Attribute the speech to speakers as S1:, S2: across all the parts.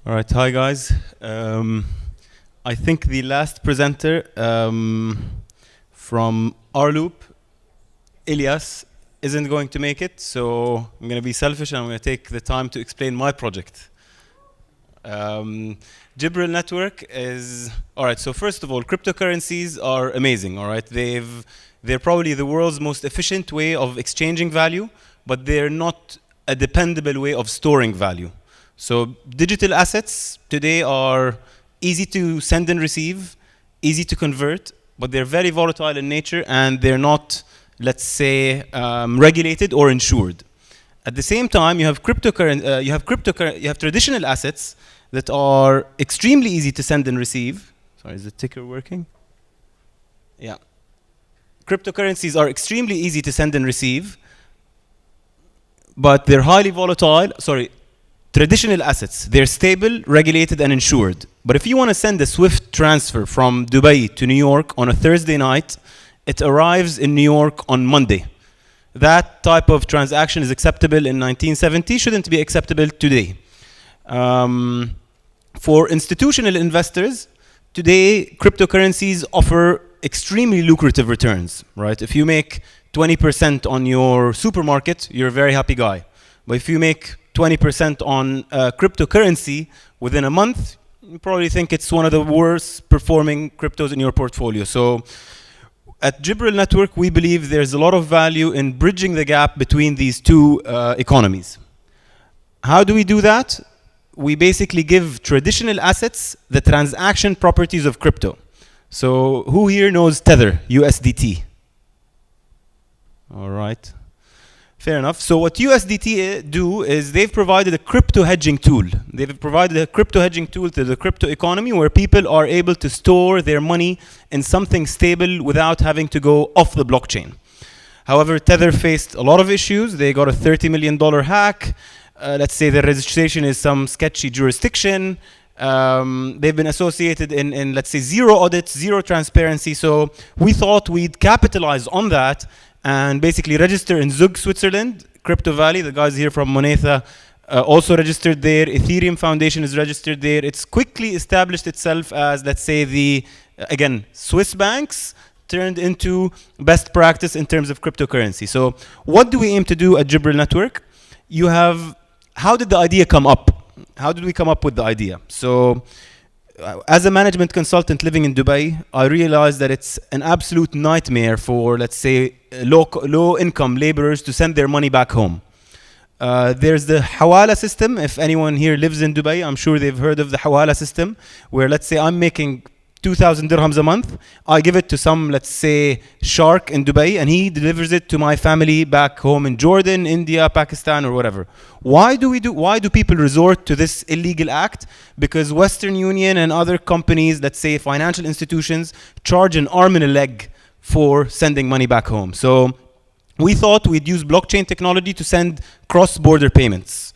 S1: All right, hi guys. I think the last presenter from our loop, Elias, isn't going to make it, so I'm going to be selfish and I'm going to take the time to explain my project. Jibril Network is, all right, so first of all, cryptocurrencies are amazing, all right? They're probably the world's most efficient way of exchanging value, but they're not a dependable way of storing value. So digital assets today are easy to send and receive, easy to convert, but they're very volatile in nature and they're not, let's say, regulated or insured. At the same time, you have traditional assets that are extremely easy to send and receive. Sorry, is the ticker working? Yeah. Cryptocurrencies are extremely easy to send and receive, but they're highly volatile. Sorry. Traditional assets, they're stable, regulated, and insured. But if you want to send a swift transfer from Dubai to New York on a Thursday night, it arrives in New York on Monday. That type of transaction is acceptable in 1970, shouldn't be acceptable today. For institutional investors, today cryptocurrencies offer extremely lucrative returns, right? If you make 20% on your supermarket, you're a very happy guy. But if you make 20% on cryptocurrency within a month, you probably think it's one of the worst performing cryptos in your portfolio. So at Jibril Network, we believe there's a lot of value in bridging the gap between these two economies. How do we do that? We basically give traditional assets the transaction properties of crypto. So who here knows Tether, USDT? All right. Fair enough. So what USDT do is they've provided a crypto hedging tool. They've provided a crypto hedging tool to the crypto economy where people are able to store their money in something stable without having to go off the blockchain. However, Tether faced a lot of issues. They got a $30 million hack. Let's say the registration is some sketchy jurisdiction. They've been associated in, let's say, zero audits, zero transparency. So we thought we'd capitalize on that and basically register in Zug, Switzerland, Crypto Valley. The guys here from Monetha also registered there. Ethereum Foundation is registered there. It's quickly established itself as, let's say, the, again, Swiss banks turned into best practice in terms of cryptocurrency. So what do we aim to do at Jibril Network? You have, how did the idea come up? How did we come up with the idea? So as a management consultant living in Dubai, I realized that it's an absolute nightmare for, let's say, low-income laborers to send their money back home. There's the Hawala system. If anyone here lives in Dubai, I'm sure they've heard of the Hawala system, where, let's say, I'm making 2,000 dirhams a month. I give it to some, let's say, shark in Dubai, and he delivers it to my family back home in Jordan, India, Pakistan, or whatever. Why do people resort to this illegal act? Because Western Union and other companies, let's say financial institutions, charge an arm and a leg for sending money back home. So we thought we'd use blockchain technology to send cross-border payments.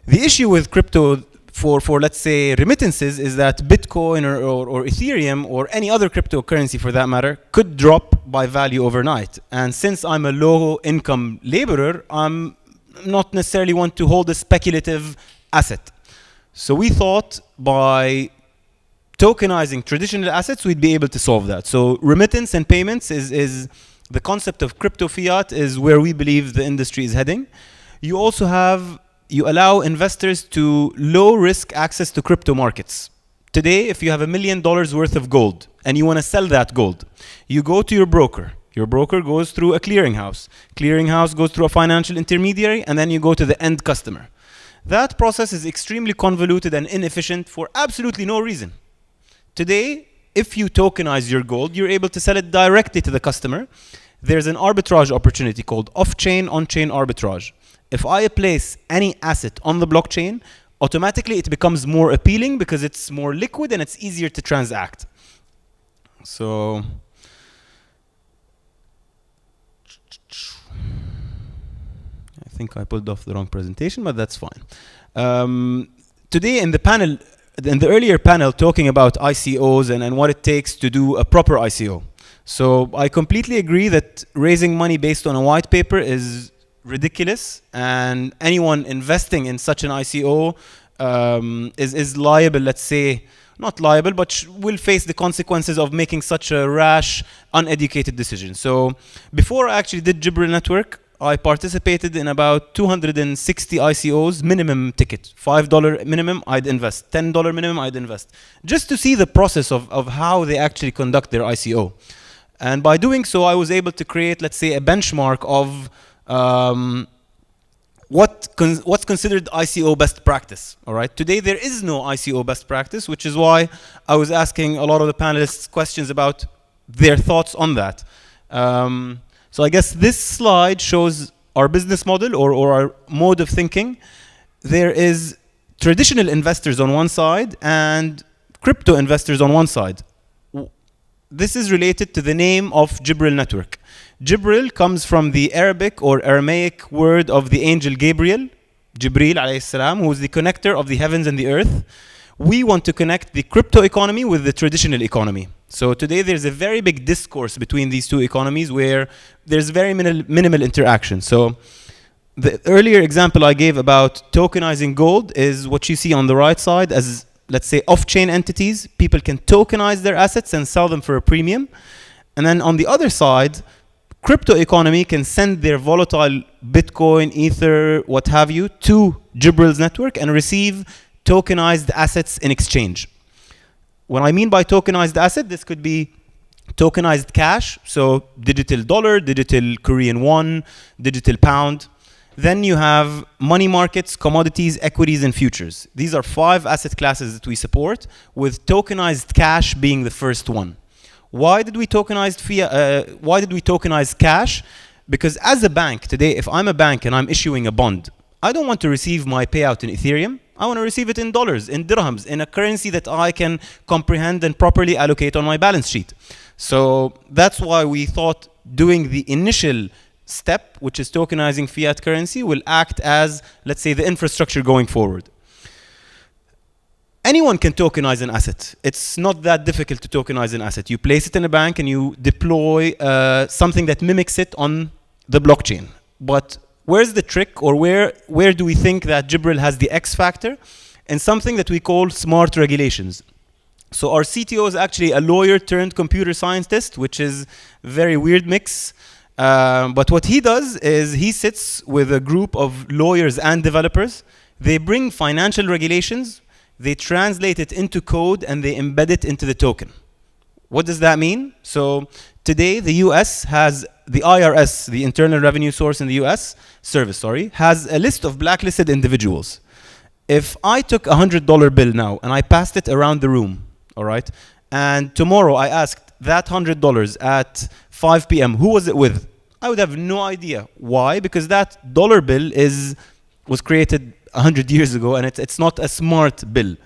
S1: The issue with crypto for let's say remittances is that Bitcoin or Ethereum or any other cryptocurrency for that matter could drop by value overnight. And since I'm a low income laborer, I'm not necessarily want to hold a speculative asset. So we thought by tokenizing traditional assets, we'd be able to solve that. So remittance and payments is the concept of crypto fiat is where we believe the industry is heading. You also have you allow investors to low-risk access to crypto markets. Today, if you have $1 million worth of gold and you want to sell that gold, you go to your broker. Your broker goes through a clearinghouse. Clearinghouse goes through a financial intermediary, and then you go to the end customer. That process is extremely convoluted and inefficient for absolutely no reason. Today, if you tokenize your gold, you're able to sell it directly to the customer. There's an arbitrage opportunity called off-chain, on-chain arbitrage. If I place any asset on the blockchain, automatically it becomes more appealing because it's more liquid and it's easier to transact. So I think I pulled off the wrong presentation, but that's fine. Today in the earlier panel talking about ICOs and what it takes to do a proper ICO. So I completely agree that raising money based on a white paper is ridiculous, and anyone investing in such an ICO is liable, let's say, not liable, but will face the consequences of making such a rash, uneducated decision. So before I actually did Jibril Network, I participated in about 260 ICOs, minimum ticket. $5 minimum, I'd invest. $10 minimum, I'd invest. Just to see the process of how they actually conduct their ICO. And by doing so, I was able to create, let's say, a benchmark of what's considered ICO best practice. All right. Today there is no ICO best practice, which is why I was asking a lot of the panelists questions about their thoughts on that. So I guess this slide shows our business model or our mode of thinking. There is traditional investors on one side and crypto investors on one side. This is related to the name of Jibril Network. Jibril comes from the Arabic or Aramaic word of the angel Gabriel, Jibril alayhi salam, who is the connector of the heavens and the earth. We want to connect the crypto economy with the traditional economy. So today there's a very big discourse between these two economies where there's very minimal interaction. So the earlier example I gave about tokenizing gold is what you see on the right side as, let's say, off-chain entities. People can tokenize their assets and sell them for a premium. And then on the other side, crypto economy can send their volatile Bitcoin, Ether, what have you, to Jibril's network and receive tokenized assets in exchange. What I mean by tokenized asset, this could be tokenized cash, so digital dollar, digital Korean won, digital pound. Then you have money markets, commodities, equities, and futures. These are 5 asset classes that we support, with tokenized cash being the first one. Why did we tokenize why did we tokenize cash? Because as a bank today, if I'm a bank and I'm issuing a bond, I don't want to receive my payout in Ethereum. I want to receive it in dollars, in dirhams, in a currency that I can comprehend and properly allocate on my balance sheet. So that's why we thought doing the initial step, which is tokenizing fiat currency, will act as, let's say, the infrastructure going forward. Anyone can tokenize an asset. It's not that difficult to tokenize an asset. You place it in a bank and you deploy something that mimics it on the blockchain. But where's the trick, or where do we think that Jibril has the X factor? And something that we call smart regulations. So our CTO is actually a lawyer turned computer scientist, which is a very weird mix. But what he does is he sits with a group of lawyers and developers. They bring financial regulations, they translate it into code, and they embed it into the token. What does that mean? So today the US has, the IRS, the Internal Revenue Source in the US, has a list of blacklisted individuals. If I took a $100 bill now and I passed it around the room, all right, and tomorrow I asked that $100 at 5 p.m., who was it with? I would have no idea. Why? Because that dollar bill was created 100 years ago, and it's not a smart bill.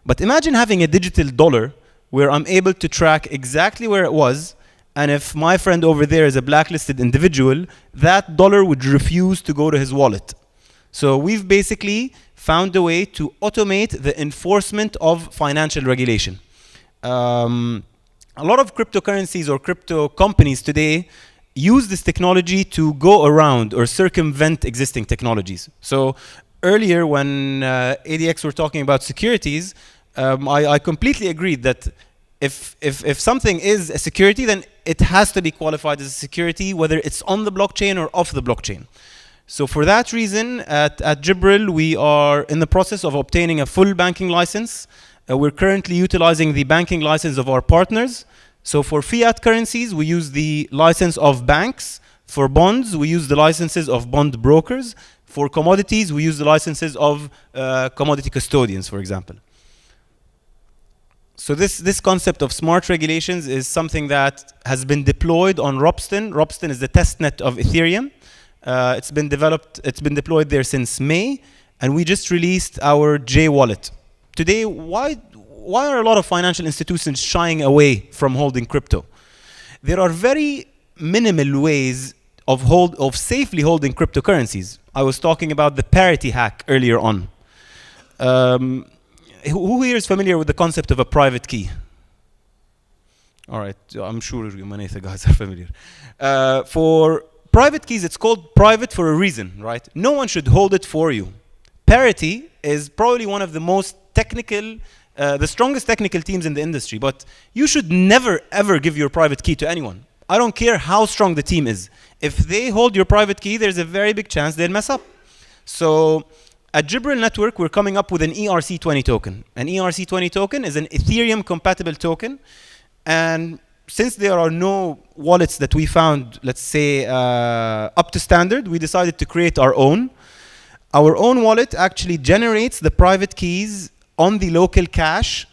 S1: But imagine having a digital dollar where I'm able to track exactly where it was, and if my friend over there is a blacklisted individual, that dollar would refuse to go to his wallet. So we've basically found a way to automate the enforcement of financial regulation. A lot of cryptocurrencies or crypto companies today use this technology to go around or circumvent existing technologies. So earlier when ADX were talking about securities, I completely agreed that if something is a security, then it has to be qualified as a security, whether it's on the blockchain or off the blockchain. So for that reason, at Jibril, we are in the process of obtaining a full banking license. We're currently utilizing the banking license of our partners. So for fiat currencies, we use the license of banks. For bonds, we use the licenses of bond brokers. For commodities, we use the licenses of commodity custodians, for example. So this concept of smart regulations is something that has been deployed on Ropsten. Ropsten is the testnet of Ethereum. It's been deployed there since May, and we just released our J wallet. Today, why are a lot of financial institutions shying away from holding crypto? There are very minimal ways of safely holding cryptocurrencies. I was talking about the parity hack earlier on. Who here is familiar with the concept of a private key? All right, I'm sure many of the guys are familiar. For private keys, it's called private for a reason, right? No one should hold it for you. Parity is probably one of the most technical, the strongest technical teams in the industry. But you should never, ever give your private key to anyone. I don't care how strong the team is. If they hold your private key, there's a very big chance they'll mess up. So at Jibril Network, we're coming up with an ERC20 token. An ERC20 token is an Ethereum compatible token. And since there are no wallets that we found, let's say, up to standard, we decided to create our own. Our own wallet actually generates the private keys on the local cache.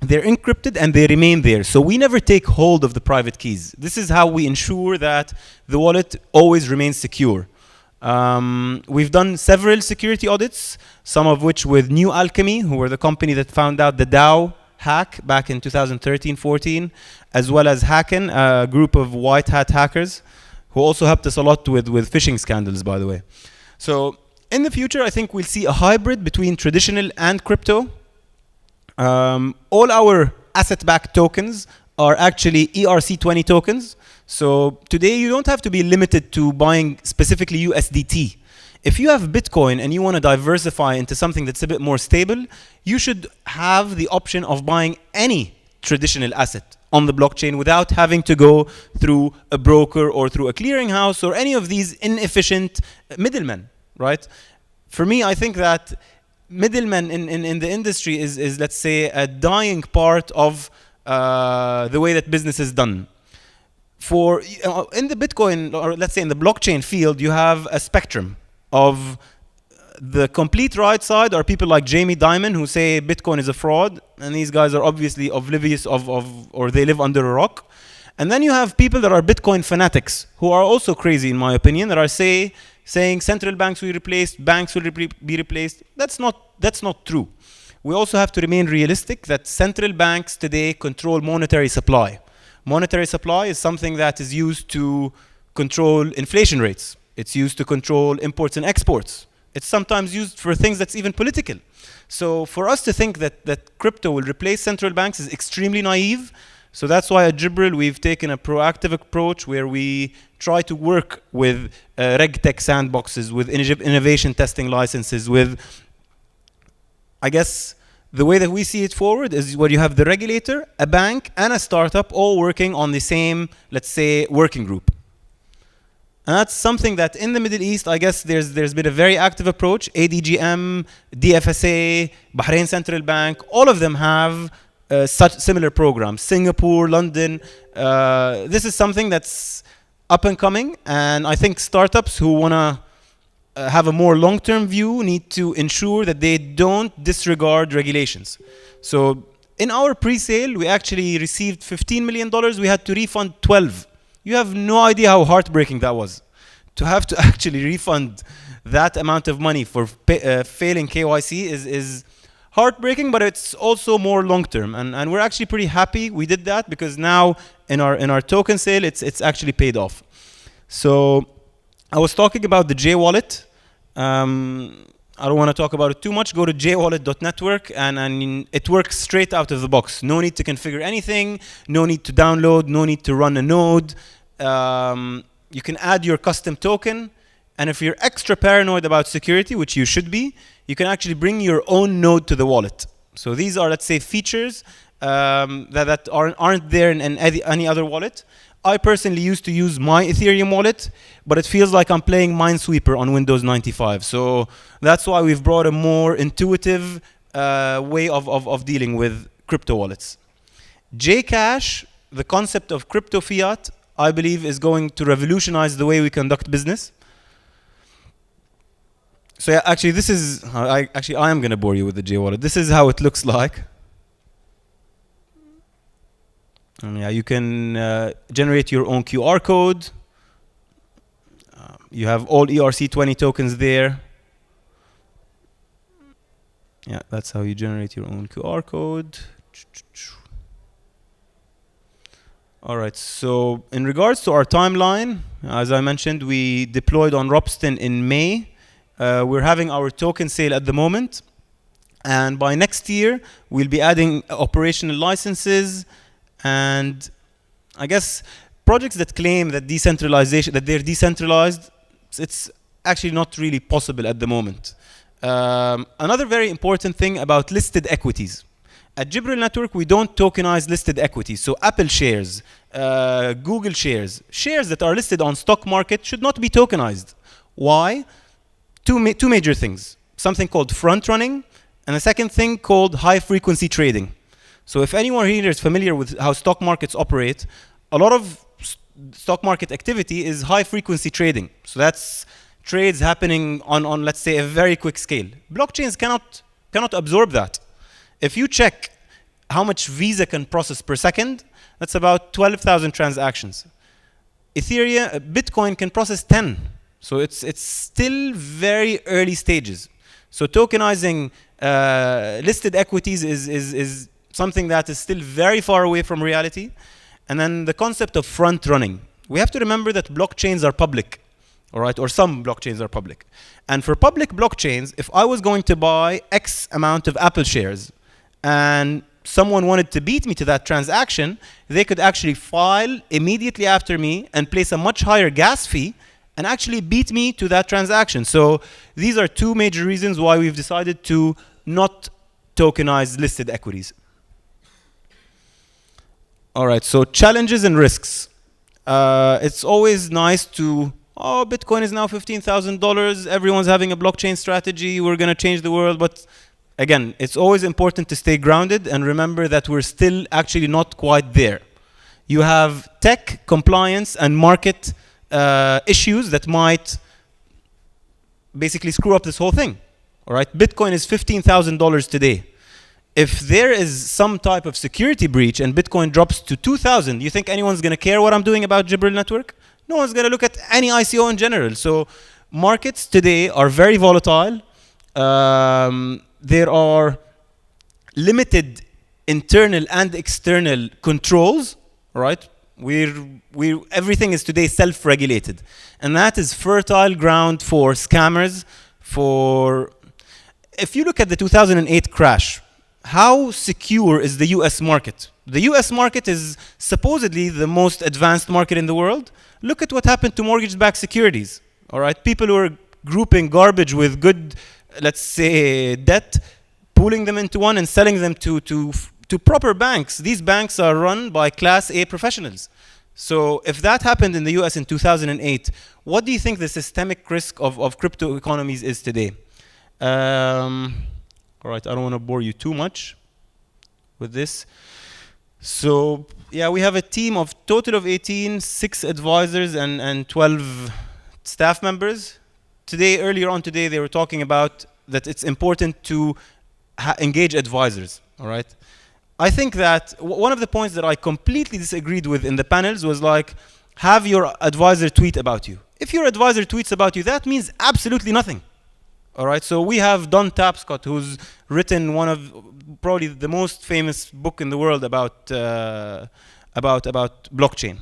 S1: They're encrypted and they remain there. So we never take hold of the private keys. This is how we ensure that the wallet always remains secure. We've done several security audits, some of which with New Alchemy, who were the company that found out the DAO hack back in 2013-14, as well as Hacken, a group of white hat hackers, who also helped us a lot with phishing scandals, by the way. So in the future, I think we'll see a hybrid between traditional and crypto. All our asset-backed tokens are actually ERC20 tokens. So today you don't have to be limited to buying specifically USDT. If you have Bitcoin and you want to diversify into something that's a bit more stable, you should have the option of buying any traditional asset on the blockchain without having to go through a broker or through a clearinghouse or any of these inefficient middlemen, right? For me, I think that middlemen in the industry is, let's say, a dying part of the way that business is done. In the Bitcoin, or let's say in the blockchain field, you have a spectrum of the complete right side are people like Jamie Dimon who say Bitcoin is a fraud, and these guys are obviously oblivious or they live under a rock. And then you have people that are Bitcoin fanatics who are also crazy, in my opinion, that are saying central banks will be replaced, banks will be replaced. That's not true. We also have to remain realistic that central banks today control monetary supply. Monetary supply is something that is used to control inflation rates. It's used to control imports and exports. It's sometimes used for things that's even political. So for us to think that crypto will replace central banks is extremely naive. So that's why at Jibril we've taken a proactive approach where we try to work with RegTech sandboxes, with innovation testing licenses, with, I guess, the way that we see it forward is where you have the regulator, a bank, and a startup all working on the same, let's say, working group. And that's something that in the Middle East, I guess there's been a very active approach. ADGM, DFSA, Bahrain Central Bank, all of them have such similar programs. Singapore, London. This is something that's up and coming. And I think startups who want to have a more long-term view need to ensure that they don't disregard regulations. So in our pre-sale, we actually received $15 million. We had to refund 12. You have no idea how heartbreaking that was. To have to actually refund that amount of money for failing KYC is heartbreaking, but it's also more long-term. And we're actually pretty happy we did that because now in our token sale, it's actually paid off. So I was talking about the J wallet. I don't want to talk about it too much. Go to jwallet.network and it works straight out of the box. No need to configure anything, no need to download, no need to run a node. You can add your custom token. And if you're extra paranoid about security, which you should be, you can actually bring your own node to the wallet. So these are, let's say, features that aren't there in any other wallet. I personally used to use my Ethereum wallet, but it feels like I'm playing Minesweeper on Windows 95. So that's why we've brought a more intuitive way of dealing with crypto wallets. Jcash, the concept of crypto fiat, I believe is going to revolutionize the way we conduct business. So yeah, actually this is, I am going to bore you with the J wallet. This is how it looks like. And yeah, you can generate your own QR code. You have all ERC20 tokens there. Yeah, that's how you generate your own QR code. All right, so in regards to our timeline, as I mentioned, we deployed on Ropsten in May. We're having our token sale at the moment. And by next year, we'll be adding operational licenses. And I guess projects that claim that decentralization, that they're decentralized, it's actually not really possible at the moment. Another very important thing about listed equities. At Jibril Network, we don't tokenize listed equities. So Apple shares, Google shares, shares that are listed on stock market should not be tokenized. Why? Two major things. Something called front running, and a second thing called high frequency trading. So if anyone here is familiar with how stock markets operate, a lot of stock market activity is high frequency trading. So that's trades happening on let's say a very quick scale. Blockchains cannot absorb that. If you check how much Visa can process per second, that's about 12,000 transactions. Ethereum, Bitcoin can process 10. So it's still very early stages. So tokenizing listed equities is something that is still very far away from reality. And then the concept of front running. We have to remember that blockchains are public, all right, or some blockchains are public. And for public blockchains, if I was going to buy X amount of Apple shares and someone wanted to beat me to that transaction, they could actually file immediately after me and place a much higher gas fee and actually beat me to that transaction. So these are two major reasons why we've decided to not tokenize listed equities. All right, so challenges and risks. It's always nice to, oh, Bitcoin is now $15,000, everyone's having a blockchain strategy, we're gonna change the world, but again, it's always important to stay grounded and remember that we're still actually not quite there. You have tech, compliance, and market issues that might basically screw up this whole thing. All right, Bitcoin is $15,000 today. If there is some type of security breach and Bitcoin drops to 2,000, you think anyone's gonna care what I'm doing about Jibril Network? No one's gonna look at any ICO in general. So markets today are very volatile. There are limited internal and external controls, right? Everything is today self-regulated. And that is fertile ground for scammers, if you look at the 2008 crash, how secure is the US market? The US market is supposedly the most advanced market in the world. Look at what happened to mortgage-backed securities, all right? People who are grouping garbage with good, let's say, debt, pooling them into one and selling them to proper banks. These banks are run by Class A professionals. So if that happened in the US in 2008, what do you think the systemic risk of crypto economies is today? All right, I don't want to bore you too much with this. So yeah, we have a team of total of 18, 6 advisors and 12 staff members. Earlier on today, they were talking about that it's important to engage advisors, all right? I think that one of the points that I completely disagreed with in the panels was like, have your advisor tweet about you. If your advisor tweets about you, that means absolutely nothing. All right, so we have Don Tapscott, who's written one of probably the most famous book in the world about blockchain.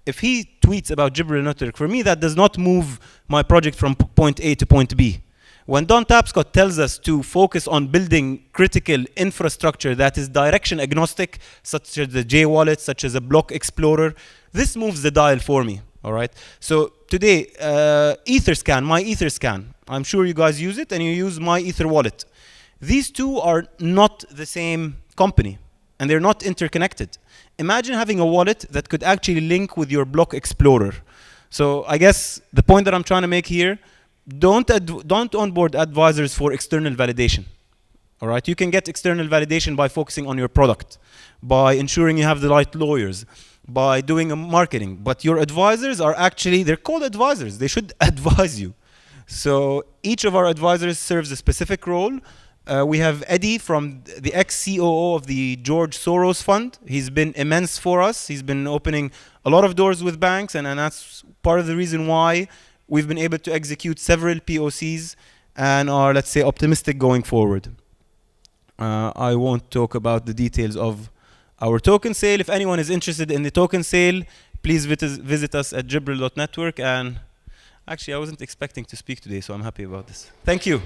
S1: If he tweets about Jibril Network, for me that does not move my project from point A to point B. When Don Tapscott tells us to focus on building critical infrastructure that is direction agnostic, such as the J-Wallet, such as a block explorer, this moves the dial for me. All right. So today, Etherscan, my Etherscan, I'm sure you guys use it, and you use my Ether wallet. These two are not the same company, and they're not interconnected. Imagine having a wallet that could actually link with your block explorer. So I guess the point that I'm trying to make here, don't onboard advisors for external validation. All right. You can get external validation by focusing on your product, by ensuring you have the right lawyers, by doing a marketing. But your advisors are actually, they're called advisors. They should advise you. So each of our advisors serves a specific role. We have Eddie from the ex-COO of the George Soros Fund. He's been immense for us. He's been opening a lot of doors with banks, and that's part of the reason why we've been able to execute several POCs and are, let's say, optimistic going forward. I won't talk about the details of our token sale. If anyone is interested in the token sale, please visit us at jibril.network. And actually, I wasn't expecting to speak today, so I'm happy about this. Thank you.